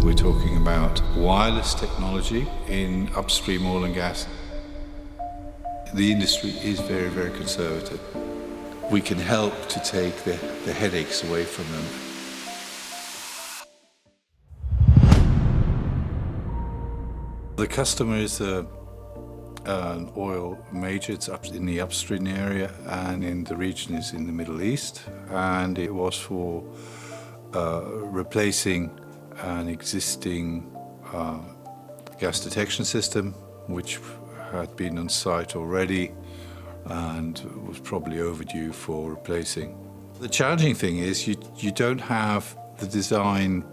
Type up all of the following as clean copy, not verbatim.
We're talking about wireless technology in upstream oil and gas. The industry is very, very conservative. We can help to take the headaches away from them. The customer is an oil major. It's up in the upstream area, and in the region is in the Middle East. And it was for replacing an existing gas detection system, which had been on site already and was probably overdue for replacing. The challenging thing is you don't have the design,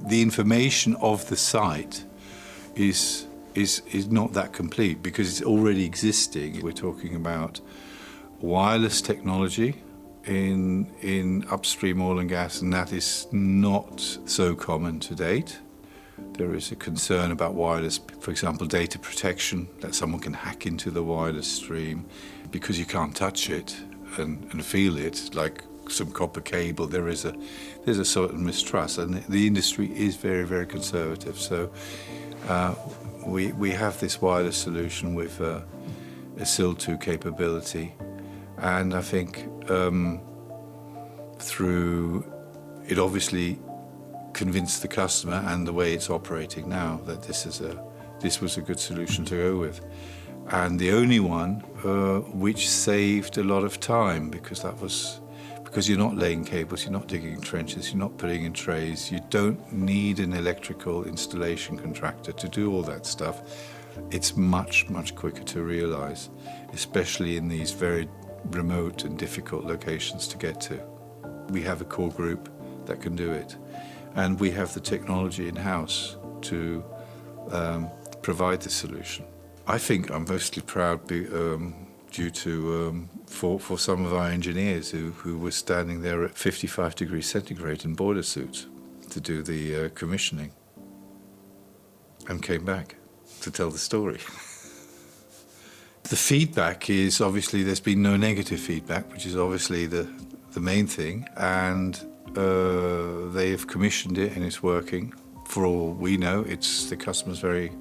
the information of the site is not that complete because it's already existing. We're talking about wireless technology in upstream oil and gas, and that is not so common to date. There is a concern about wireless, for example, data protection, that someone can hack into the wireless stream because you can't touch it and feel it, like some copper cable. There's a certain mistrust, and the industry is very, very conservative. So we have this wireless solution with a SIL2 capability, and I think through it obviously convinced the customer and the way it's operating now that this was a good solution to go with, and the only one which saved a lot of time because you're not laying cables, you're not digging trenches, you're not putting in trays, you don't need an electrical installation contractor to do all that stuff. It's much, much quicker to realize, especially in these very remote and difficult locations to get to. We have a core group that can do it, and we have the technology in-house to provide the solution. I think I'm mostly proud due to for some of our engineers who were standing there at 55 degrees centigrade in boiler suits to do the commissioning and came back to tell the story. The feedback is obviously there's been no negative feedback, which is obviously the main thing, and they have commissioned it and it's working. For all we know, the customer's very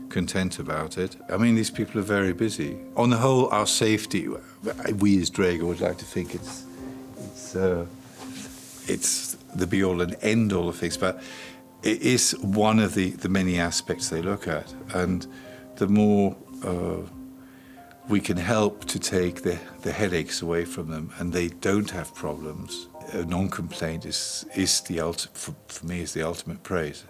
content about it. I mean, these people are very busy. On the whole, our safety, we as Dräger would like to think it's the be-all and end-all of things, but it is one of the many aspects they look at. And the more we can help to take the headaches away from them and they don't have problems, a non-complaint for me is the ultimate praise.